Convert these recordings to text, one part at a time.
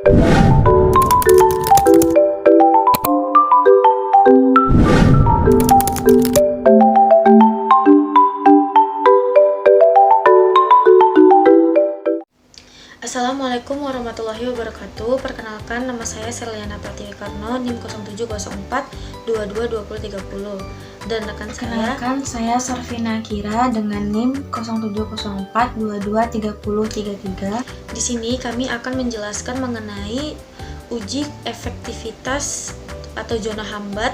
Assalamualaikum warahmatullahi wabarakatuh. Perkenalkan, nama saya Serliana Pratiwi Karno, NIM 0704222030. Dan rekan saya Sarvina Kira dengan NIM 0704223033. Di sini kami akan menjelaskan mengenai uji efektivitas atau zona hambat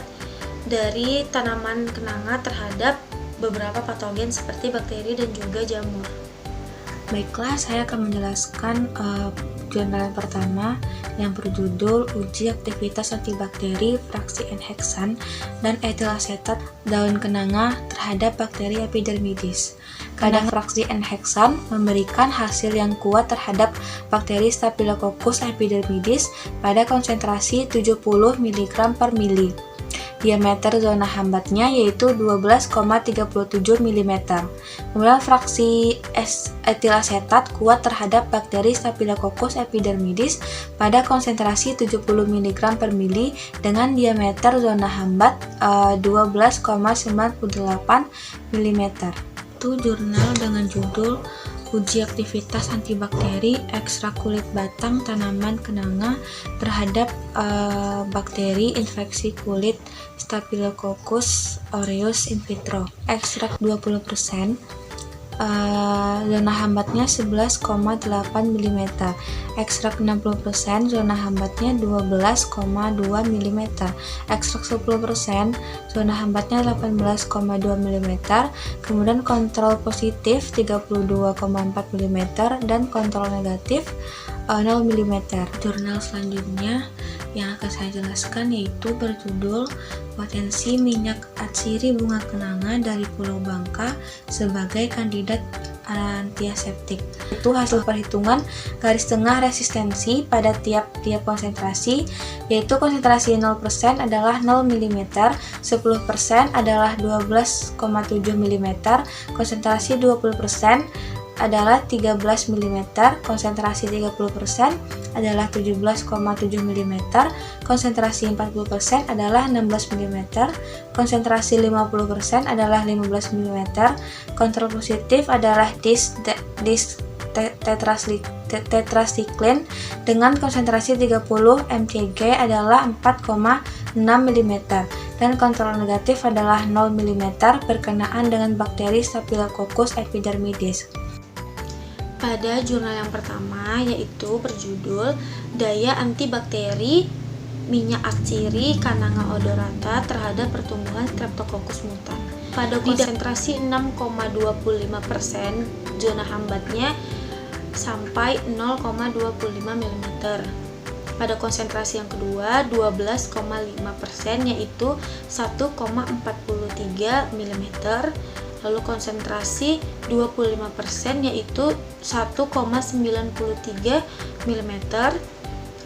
dari tanaman kenanga terhadap beberapa patogen seperti bakteri dan juga jamur. Baiklah, saya akan menjelaskan jurnal yang pertama yang berjudul Uji Aktivitas Antibakteri Fraksi N-heksan dan etilasetat daun kenanga terhadap bakteri epidermidis. Kadar fraksi N-heksan memberikan hasil yang kuat terhadap bakteri Staphylococcus epidermidis pada konsentrasi 70 mg per mili. Diameter zona hambatnya yaitu 12,37 mm. Kemudian fraksi etilasetat kuat terhadap bakteri Staphylococcus epidermidis pada konsentrasi 70 mg per mili dengan diameter zona hambat 12,98 mm. Itu jurnal dengan judul Uji Aktivitas Antibakteri Ekstrak Kulit Batang Tanaman Kenanga terhadap bakteri infeksi kulit Staphylococcus aureus in vitro. Ekstrak 20%, zona hambatnya 11,8 mm. Ekstrak 60%, zona hambatnya 12,2 mm. Ekstrak 10%, zona hambatnya 18,2 mm. Kemudian kontrol positif 32,4 mm dan kontrol negatif 0 mm. Jurnal selanjutnya yang akan saya jelaskan yaitu berjudul Potensi Minyak Atsiri Bunga Kenanga dari Pulau Bangka sebagai kandidat antiaseptik. Itu hasil perhitungan garis tengah resistensi pada tiap-tiap konsentrasi, yaitu konsentrasi 0% adalah 0 mm, 10% adalah 12,7 mm, konsentrasi 20% adalah 13 mm, konsentrasi 30% adalah 17,7 mm, konsentrasi 40% adalah 16 mm, konsentrasi 50% adalah 15 mm, kontrol positif adalah tetracycline dengan konsentrasi 30 mcg adalah 4,6 mm dan kontrol negatif adalah 0 mm berkenaan dengan bakteri Staphylococcus epidermidis. Pada jurnal yang pertama yaitu berjudul Daya Antibakteri Minyak Atsiri Cananga odorata terhadap pertumbuhan Streptococcus mutan. Pada konsentrasi 6,25%, zona hambatnya sampai 0,25 mm. Pada konsentrasi yang kedua 12,5% yaitu 1,43 mm. Lalu konsentrasi 25% yaitu 1,93 mm,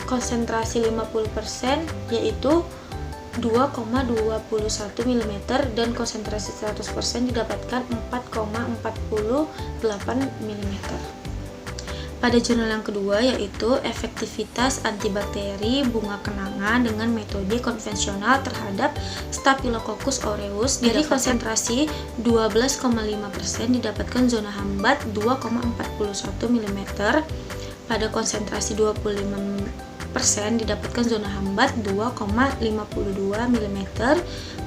konsentrasi 50% yaitu 2,21 mm dan konsentrasi 100% didapatkan 4,48 mm. Pada jurnal yang kedua yaitu efektivitas antibakteri bunga kenanga dengan metode konvensional terhadap Staphylococcus aureus dari konsentrasi 12,5% didapatkan zona hambat 2,41 mm. Pada konsentrasi 25% didapatkan zona hambat 2,52 mm.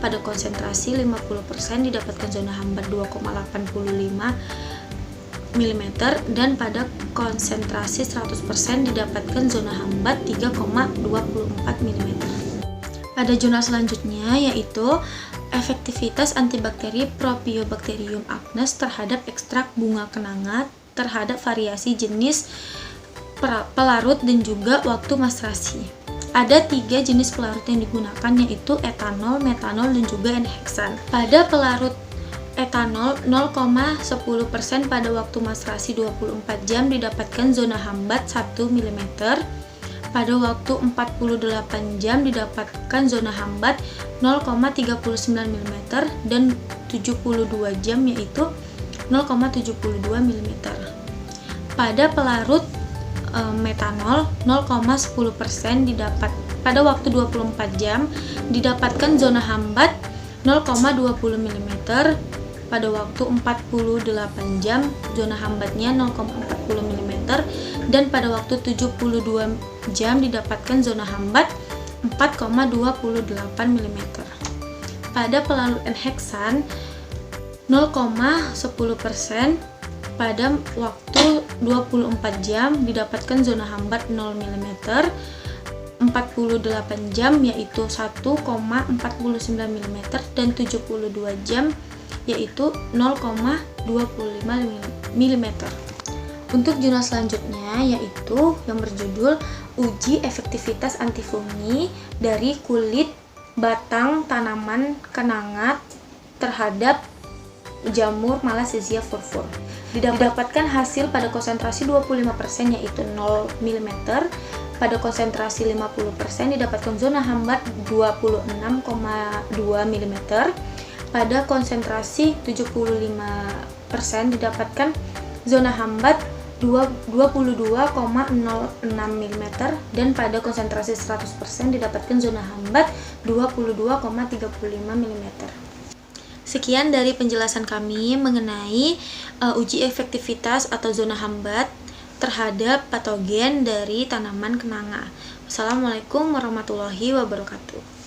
Pada konsentrasi 50% didapatkan zona hambat 2,85 mm dan pada konsentrasi 100% didapatkan zona hambat 3,24 mm. Pada jurnal selanjutnya yaitu efektivitas antibakteri Propionibacterium acnes terhadap ekstrak bunga kenanga terhadap variasi jenis pelarut dan juga waktu mastrasi. Ada 3 jenis pelarut yang digunakan yaitu etanol, metanol, dan juga N-heksan. Pada pelarut etanol 0,10% pada waktu mastrasi 24 jam didapatkan zona hambat 1 mm. Pada waktu 48 jam didapatkan zona hambat 0,39 mm dan 72 jam yaitu 0,72 mm. Pada pelarut metanol 0,10% didapat pada waktu 24 jam didapatkan zona hambat 0,20 mm. Pada waktu 48 jam zona hambatnya 0,40 mm dan pada waktu 72 jam didapatkan zona hambat 4,28 mm. Pada pelarutan heksan 0,10% pada waktu 24 jam didapatkan zona hambat 0 mm. 48 jam yaitu 1,49 mm dan 72 jam yaitu 0,25 mm. Untuk jurnal selanjutnya yaitu yang berjudul uji efektivitas antifungi dari kulit batang tanaman kenanga terhadap jamur Malassezia furfur. Didapatkan hasil pada konsentrasi 25% yaitu 0 mm. Pada konsentrasi 50% didapatkan zona hambat 26,2 mm. Pada konsentrasi 75% didapatkan zona hambat 22,06 mm dan pada konsentrasi 100% didapatkan zona hambat 22,35 mm. Sekian dari penjelasan kami mengenai uji efektivitas atau zona hambat terhadap patogen dari tanaman kenanga. Wassalamualaikum warahmatullahi wabarakatuh.